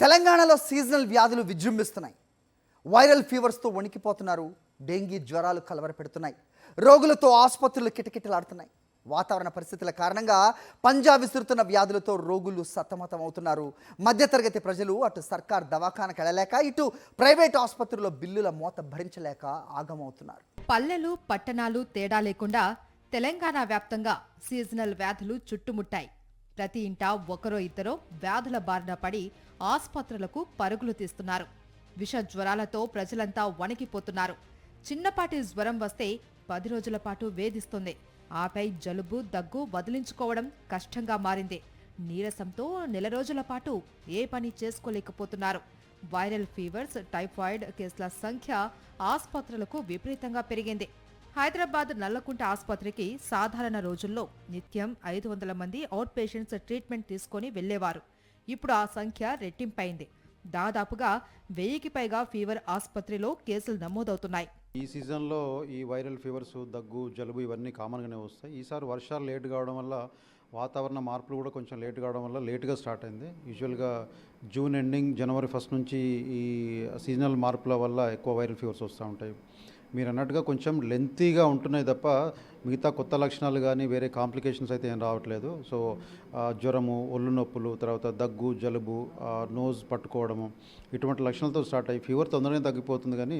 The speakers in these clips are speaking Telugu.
తెలంగాణలో సీజనల్ వ్యాధులు విజృంభిస్తున్నాయి. వైరల్ ఫీవర్స్తో వణికిపోతున్నారు. డెంగీ జ్వరాలు కలవరపెడుతున్నాయి. రోగులతో ఆసుపత్రులు కిటకిటలాడుతున్నాయి. వాతావరణ పరిస్థితుల కారణంగా పంజా విసురుతున్న వ్యాధులతో రోగులు సతమతం అవుతున్నారు. మధ్యతరగతి ప్రజలు అటు సర్కార్ దవాఖానకు వెళ్ళలేక, ఇటు ప్రైవేట్ ఆసుపత్రుల్లో బిల్లుల మోత భరించలేక ఆగమవుతున్నారు. పల్లెలు పట్టణాలు తేడా లేకుండా తెలంగాణ వ్యాప్తంగా సీజనల్ వ్యాధులు చుట్టుముట్టాయి. ప్రతి ఇంటా ఒకరో ఇద్దరో వ్యాధుల బారిన పడి ఆసుపత్రులకు పరుగులు తీస్తున్నారు. విష జ్వరాలతో ప్రజలంతా వణికిపోతున్నారు. చిన్నపాటి జ్వరం వస్తే 10 రోజుల పాటు వేధిస్తుంది. ఆపై జలుబు దగ్గు వదిలించుకోవడం కష్టంగా మారింది. నీరసంతో నెల రోజుల పాటు ఏ పని చేసుకోలేకపోతున్నారు. వైరల్ ఫీవర్స్, టైఫాయిడ్ కేసుల సంఖ్య ఆసుపత్రులకు విపరీతంగా పెరిగింది. హైదరాబాద్ నల్లకుంట ఆసుపత్రికి సాధారణ రోజుల్లో నిత్యం 500 మంది అవుట్ పేషెంట్స్ ట్రీట్మెంట్ తీసుకుని వెళ్లేవారు. ఇప్పుడు ఆ సంఖ్య రెట్టింపైంది. దాదాపుగా 1000కి పైగా ఫీవర్ ఆసుపత్రిలో కేసులు నమోదవుతున్నాయి. ఈ సీజన్లో ఈ వైరల్ ఫీవర్స్, దగ్గు, జలుబు ఇవన్నీ కామన్గానే వస్తాయి. ఈసారి వర్షాలు లేట్ కావడం వల్ల, వాతావరణ మార్పులు కూడా కొంచెం లేట్ కావడం వల్ల లేట్గా స్టార్ట్ అయింది. యూజువల్గా జూన్ ఎండింగ్, జనవరి 1 నుంచి ఈ సీజనల్ మార్పుల వల్ల ఎక్కువ వైరల్ ఫీవర్స్ వస్తూ ఉంటాయి. మీరు అన్నట్టుగా కొంచెం లెంతీగా ఉంటున్నాయి తప్ప మిగతా కొత్త లక్షణాలు కానీ వేరే కాంప్లికేషన్స్ అయితే ఏం రావట్లేదు. సో జ్వరము, ఒళ్ళు నొప్పులు, తర్వాత దగ్గు, జలుబు, నోజ్ పట్టుకోవడము, ఇటువంటి లక్షణాలతో స్టార్ట్ అయ్యి ఫీవర్ తొందరగా తగ్గిపోతుంది. కానీ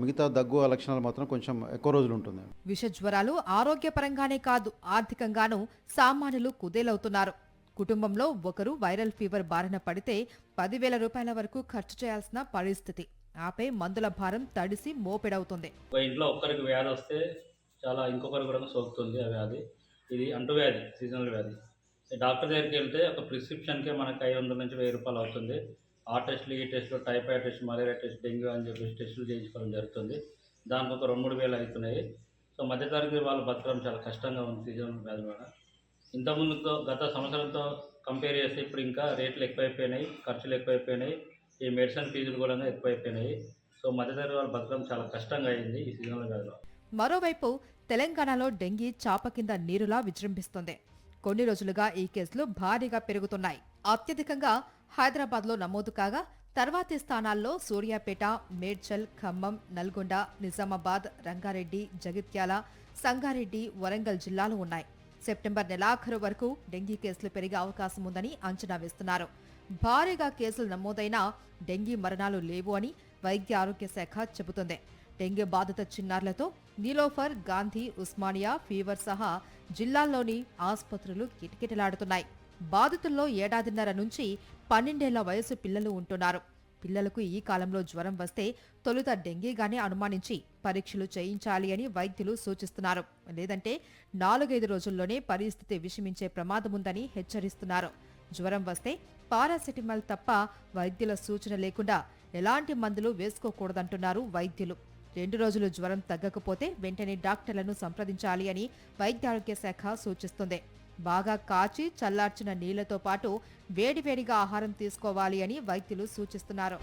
మిగతా దగ్గు ఆ లక్షణాలు మాత్రం కొంచెం ఎక్కువ రోజులు ఉంటుంది. విష జ్వరాలు ఆరోగ్యపరంగానే కాదు, ఆర్థికంగానూ సామాన్యులు కుదేలవుతున్నారు. కుటుంబంలో ఒకరు వైరల్ ఫీవర్ బారిన పడితే 10,000 రూపాయల వరకు ఖర్చు చేయాల్సిన పరిస్థితి. ఆపై మందుల భారం తడిసి మోపెడవుతుంది. ఒక ఇంట్లో ఒక్కరికి వ్యాధి వస్తే చాలా ఇంకొకరు కూడా సోకుతుంది ఆ వ్యాధి. ఇది అంటువ్యాధి, సీజనల్ వ్యాధి. డాక్టర్ దగ్గరికి వెళ్తే ఒక ప్రిస్క్రిప్షన్కే మనకు 500 నుంచి 1000 రూపాయలు అవుతుంది. ఆ టెస్టులు, ఈ టెస్టులు, typhoid test, malaria test, dengue అని చెప్పేసి టెస్టులు చేయించుకోవడం జరుగుతుంది. దానికి ఒక 2-3 వేలు అవుతున్నాయి. సో మధ్యతరగతి వాళ్ళు బతకడం చాలా కష్టంగా ఉంది సీజనల్ వ్యాధి వల్ల. ఇంతకుముందుతో గత సంవత్సరంతో కంపేర్ చేస్తే ఇప్పుడు ఇంకా రేట్లు ఎక్కువైపోయినాయి, ఖర్చులు ఎక్కువైపోయినాయి. ఈ మెడిసిన్ ఫీజులు కూడా ఎక్కువైపోయినాయి. సో మధ్యతరగతి వాళ్ళు బతకడం చాలా కష్టంగా అయింది ఈ సీజనల్ వ్యాధిలో. మరోవైపు తెలంగాణలో డెంగీ చాప కింద నీరులా విజృంభిస్తుంది. కొన్ని రోజులుగా ఈ కేసులు భారీగా పెరుగుతున్నాయి. అత్యధికంగా హైదరాబాద్లో నమోదు కాగా, తర్వాతి స్థానాల్లో సూర్యాపేట, మేడ్చల్, ఖమ్మం, నల్గొండ, నిజామాబాద్, రంగారెడ్డి, జగిత్యాల, సంగారెడ్డి, వరంగల్ జిల్లాలు ఉన్నాయి. సెప్టెంబర్ నెలాఖరు వరకు డెంగీ కేసులు పెరిగే అవకాశం ఉందని అంచనా వేస్తున్నారు. భారీగా కేసులు నమోదైనా డెంగీ మరణాలు లేవు అని వైద్య ఆరోగ్య శాఖ చెబుతోంది. డెంగీ బాధిత చిన్నారులతో నీలోఫర్, గాంధీ, ఉస్మానియా, ఫీవర్ సహా జిల్లాల్లోని ఆసుపత్రులు కిటకిటలాడుతున్నాయి. బాధితుల్లో 7.5 నుంచి 12 ఏళ్ల వయసు పిల్లలు ఉంటున్నారు. పిల్లలకు ఈ కాలంలో జ్వరం వస్తే తొలుత డెంగీగానే అనుమానించి పరీక్షలు చేయించాలి అని వైద్యులు సూచిస్తున్నారు. లేదంటే 4-5 రోజుల్లోనే పరిస్థితి విషమించే ప్రమాదముందని హెచ్చరిస్తున్నారు. జ్వరం వస్తే పారాసెటమాల్ తప్ప వైద్యుల సూచన లేకుండా ఎలాంటి మందులు వేసుకోకూడదంటున్నారు వైద్యులు. 2 రోజులు జ్వరం తగ్గకపోతే వెంటనే డాక్టర్లను సంప్రదించాలి అని వైద్యారోగ్య శాఖ సూచిస్తుంది. బాగా కాచి చల్లార్చిన నీళ్లతో పాటు వేడివేడిగా ఆహారం తీసుకోవాలి అని వైద్యులు సూచిస్తున్నారు.